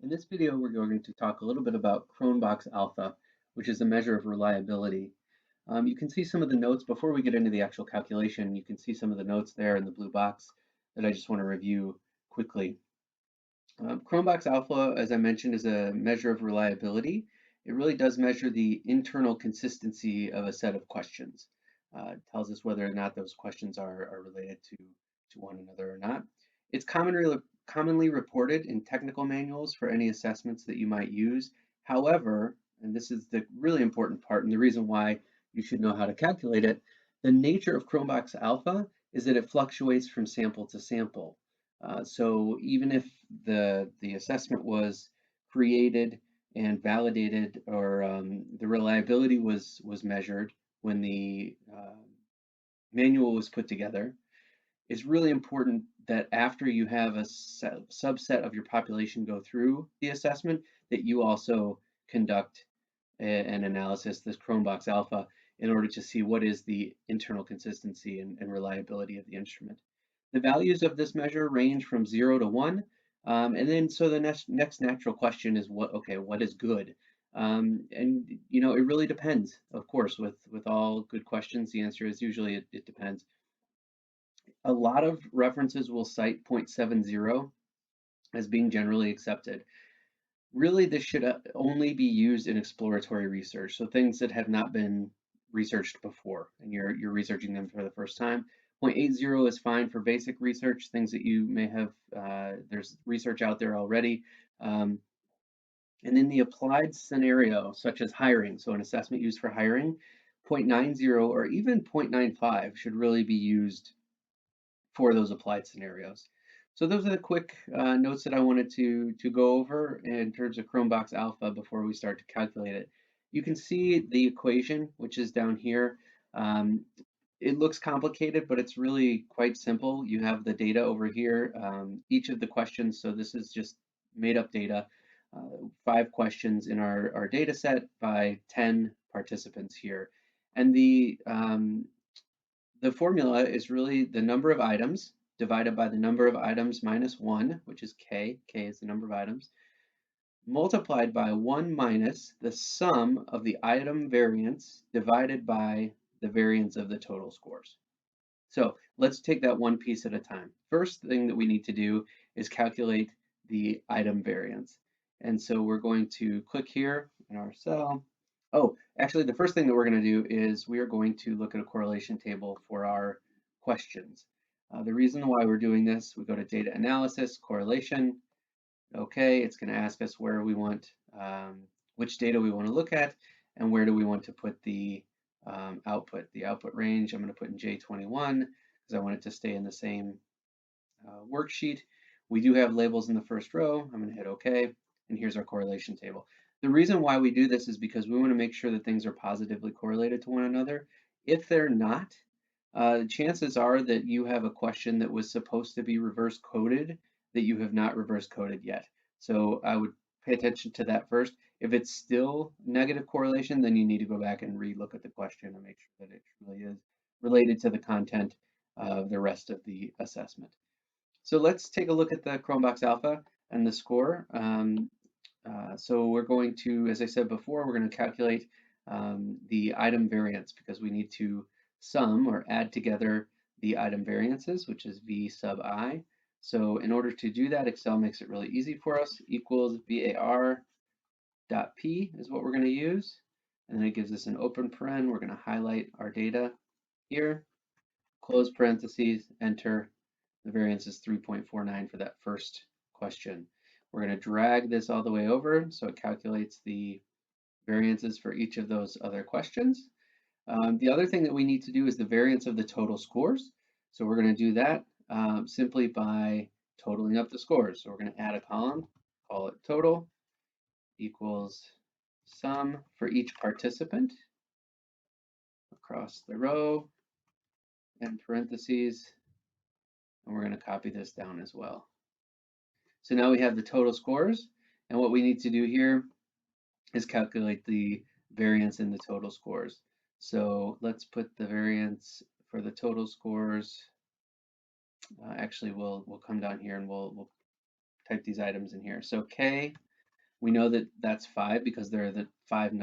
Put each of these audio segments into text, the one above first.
In this video, we're going to talk a little bit about Chronbach alpha, which is a measure of reliability. You can see some of the notes before we get into the actual calculation. You can see some of the notes there in the blue box that I just want to review quickly. Chronbach alpha, as I mentioned, is a measure of reliability. It really does measure the internal consistency of a set of questions. It tells us whether or not those questions are related to one another or not. It's commonly reported in technical manuals for any assessments that you might use. However, and this is the really important part and the reason why you should know how to calculate it, the nature of Chronbach alpha is that it fluctuates from sample to sample. So even if the assessment was created and validated, or the reliability was measured when the manual was put together, it's really important that after you have a subset of your population go through the assessment, that you also conduct an analysis, this Chronbach alpha, in order to see what is the internal consistency and reliability of the instrument. The values of this measure range from 0 to 1. And then so the next natural question is what is good? And it really depends, of course, with all good questions. The answer is usually it depends. A lot of references will cite 0.70 as being generally accepted. Really, this should only be used in exploratory research, so things that have not been researched before and you're researching them for the first time. 0.80 is fine for basic research, things that you may have, there's research out there already. And in the applied scenario, such as hiring, so an assessment used for hiring, 0.90 or even 0.95 should really be used for those applied scenarios. So those are the quick notes that I wanted to go over in terms of Chronbach alpha before we start to calculate it. You can see the equation, which is down here. It looks complicated, but it's really quite simple. You have the data over here, each of the questions, so this is just made up data, 5 questions in our data set by 10 participants here. And the formula is really the number of items divided by the number of items minus 1, which is k. K is the number of items, multiplied by 1 minus the sum of the item variance divided by the variance of the total scores. So let's take that one piece at a time. First thing that we need to do is calculate the item variance. And so we're going to click here in our cell. Oh, actually, the first thing that we're going to do is we are going to look at a correlation table for our questions. The reason why we're doing this, we go to data analysis, correlation. Okay, it's going to ask us where we want, which data we want to look at, and where do we want to put the output. The output range I'm going to put in J21 because I want it to stay in the same worksheet. We do have labels in the first row. I'm going to hit OK, and here's our correlation table. The reason why we do this is because we want to make sure that things are positively correlated to one another. If they're not, chances are that you have a question that was supposed to be reverse coded that you have not reverse coded yet. So I would pay attention to that first. If it's still negative correlation, then you need to go back and re-look at the question and make sure that it really is related to the content of the rest of the assessment. So let's take a look at the Chronbach alpha and the score. So we're going to, as I said before, we're going to calculate the item variance because we need to sum or add together the item variances, which is V sub I. So in order to do that, Excel makes it really easy for us. Equals var dot p is what we're going to use. And then it gives us an open paren. We're going to highlight our data here, close parentheses, enter. The variance is 3.49 for that first question. We're going to drag this all the way over so it calculates the variances for each of those other questions. The other thing that we need to do is the variance of the total scores. So we're going to do that simply by totaling up the scores. So we're going to add a column, call it total, equals sum for each participant across the row, and parentheses, and we're going to copy this down as well. So now we have the total scores, and what we need to do here is calculate the variance in the total scores. So let's put the variance for the total scores. Actually, we'll come down here and we'll type these items in here. So K We know that that's 5 because there are the five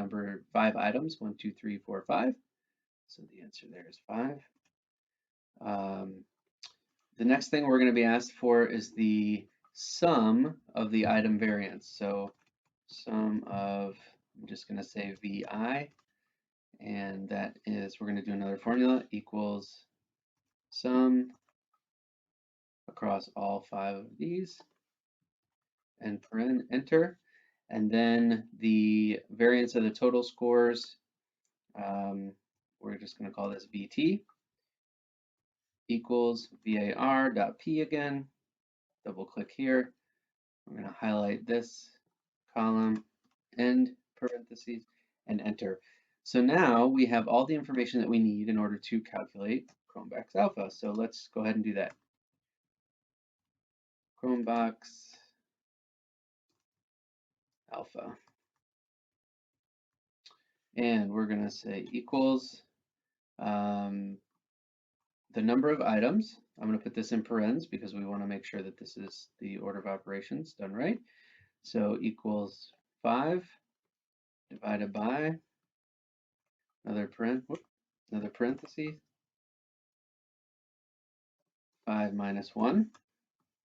items, 1, 2, 3, 4, 5. So the answer there is 5. Um, the next thing we're going to be asked for is the sum of the item variance. So sum of, I'm just going to say VI, and that is, we're going to do another formula, equals sum across all 5 of these, and paren, enter. And then the variance of the total scores, we're just going to call this VT, equals var.p again. Double click here. I'm going to highlight this column, end parentheses, and enter. So now we have all the information that we need in order to calculate Chronbach's alpha. So let's go ahead and do that. Chronbach's alpha. And we're going to say equals the number of items. I'm going to put this in parens because we want to make sure that this is the order of operations done right. So equals 5 divided by another parenthesis, 5 minus 1,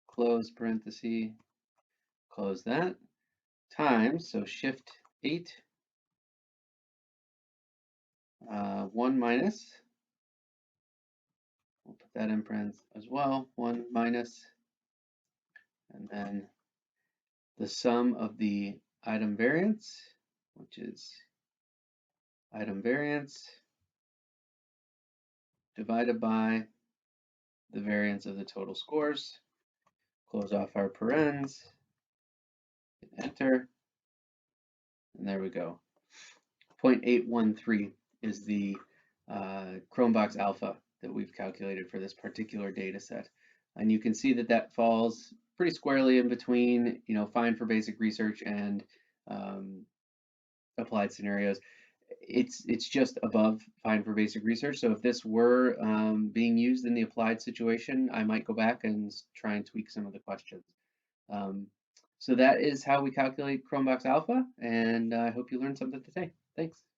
close parenthesis, close that, times, so shift 8, 1 minus, we'll put that in parentheses as well, 1 minus, and then the sum of the item variance, which is item variance divided by the variance of the total scores. Close off our parens, hit enter, and there we go. 0.813 is the Chronbach alpha that we've calculated for this particular data set. And you can see that that falls pretty squarely in between, fine for basic research and applied scenarios. It's just above fine for basic research. So if this were being used in the applied situation, I might go back and try and tweak some of the questions. So that is how we calculate Chronbach alpha, and I hope you learned something today. Thanks.